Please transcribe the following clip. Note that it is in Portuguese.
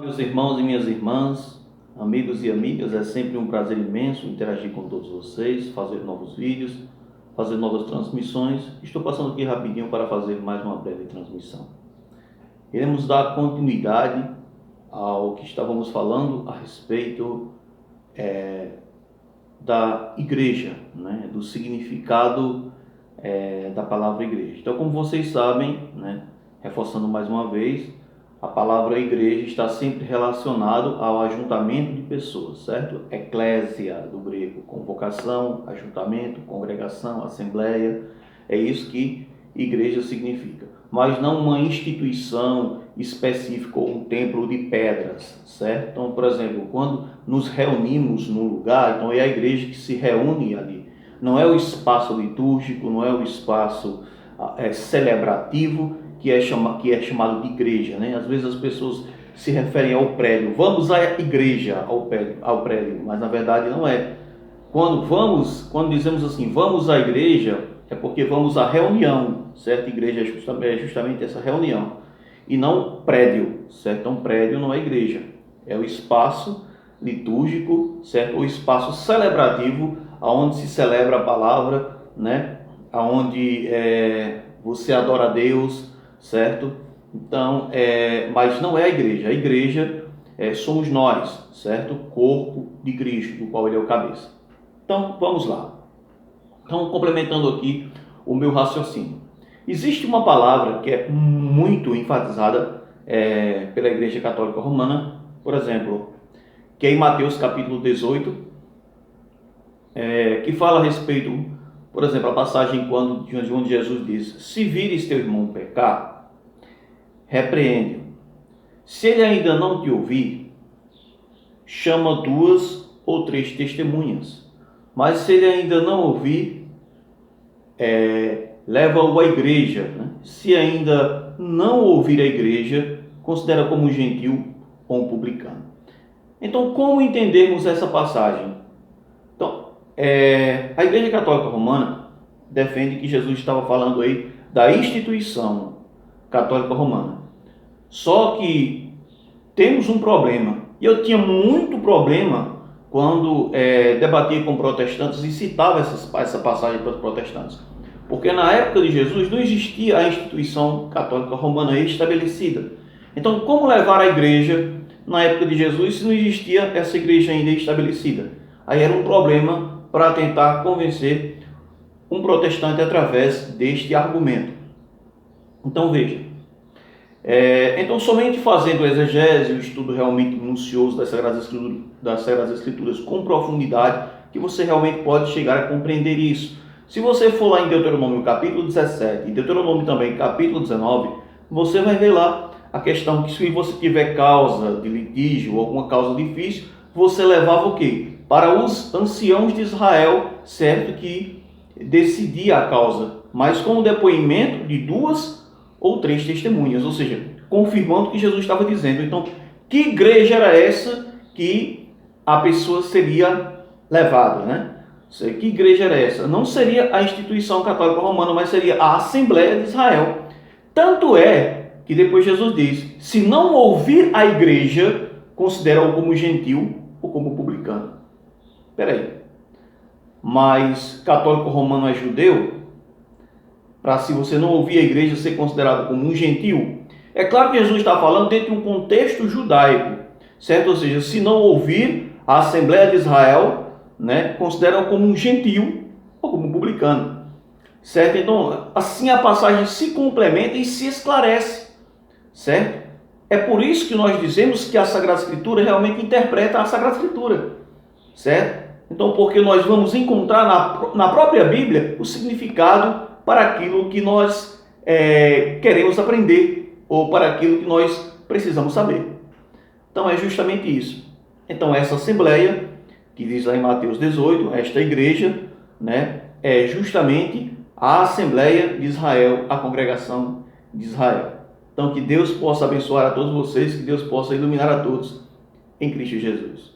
Meus irmãos e minhas irmãs, amigos e amigas, é sempre um prazer imenso interagir com todos vocês, fazer novos vídeos, fazer novas transmissões. Estou passando aqui rapidinho para fazer mais uma breve transmissão. Iremos dar continuidade ao que estávamos falando a respeito da igreja, né, do significado da palavra igreja. Então, como vocês sabem, né, reforçando mais uma vez, a palavra igreja está sempre relacionado ao ajuntamento de pessoas, certo? Eclésia, do grego, convocação, ajuntamento, congregação, assembleia. É isso que igreja significa. Mas não uma instituição específica ou um templo de pedras, certo? Então, por exemplo, quando nos reunimos num lugar, então é a igreja que se reúne ali. Não é o espaço litúrgico, não é o espaço celebrativo, que é chamado de igreja, né? Às vezes as pessoas se referem ao prédio. Vamos à igreja, ao prédio, mas na verdade não é. Quando dizemos assim, vamos à igreja, é porque vamos à reunião, certo? Igreja é justamente essa reunião, e não prédio, certo? Então prédio não é igreja, é o espaço litúrgico, certo? O espaço celebrativo, aonde se celebra a palavra, né? Aonde você adora a Deus, certo? Então, mas não é a igreja. A igreja somos nós, certo? Corpo de Cristo, do qual ele é o cabeça. Então, vamos lá. Então, complementando aqui o meu raciocínio. Existe uma palavra que é muito enfatizada pela Igreja Católica Romana, por exemplo, que é em Mateus capítulo 18, que fala a respeito, por exemplo, a passagem onde Jesus diz: se vires teu irmão pecar, repreende-o. Se ele ainda não te ouvir, chama 2 ou 3 testemunhas. Mas se ele ainda não ouvir, leva-o à igreja, né? Se ainda não ouvir a igreja, considera como um gentil ou um publicano. Então, como entendermos essa passagem? Então, a Igreja Católica Romana defende que Jesus estava falando aí da instituição católica romana. Só que temos um problema, e eu tinha muito problema quando debatia com protestantes e citava essa passagem para os protestantes, porque na época de Jesus não existia a instituição católica romana estabelecida. Então, como levar a igreja na época de Jesus se não existia essa igreja ainda estabelecida? Aí era um problema para tentar convencer um protestante através deste argumento. Então veja, então somente fazendo o exegese, o estudo realmente minucioso das Sagradas Escrituras com profundidade, que você realmente pode chegar a compreender isso. Se você for lá em Deuteronômio capítulo 17 e Deuteronômio também capítulo 19, você vai ver lá a questão que se você tiver causa de litígio ou alguma causa difícil, você levava o quê? Para os anciãos de Israel, certo? Que decidia a causa, mas com o depoimento de 2 ou 3 testemunhas, ou seja, confirmando o que Jesus estava dizendo. Então, que igreja era essa que a pessoa seria levada, né? Que igreja era essa? Não seria a instituição católica romana, mas seria a Assembleia de Israel. Tanto é que depois Jesus diz: se não ouvir a igreja, considera-o como gentil ou como publicano. Espera aí. Mas católico romano é judeu? Para se você não ouvir a igreja ser considerado como um gentil? É claro que Jesus está falando dentro de um contexto judaico, certo? Ou seja, se não ouvir a Assembleia de Israel, né, considera-o como um gentil ou como um publicano, certo? Então, assim a passagem se complementa e se esclarece, certo? É por isso que nós dizemos que a Sagrada Escritura realmente interpreta a Sagrada Escritura, certo? Então, porque nós vamos encontrar na própria Bíblia o significado para aquilo que nós queremos aprender ou para aquilo que nós precisamos saber. Então, é justamente isso. Então, essa assembleia, que diz lá em Mateus 18, esta igreja, né, é justamente a Assembleia de Israel, a congregação de Israel. Então, que Deus possa abençoar a todos vocês, que Deus possa iluminar a todos em Cristo Jesus.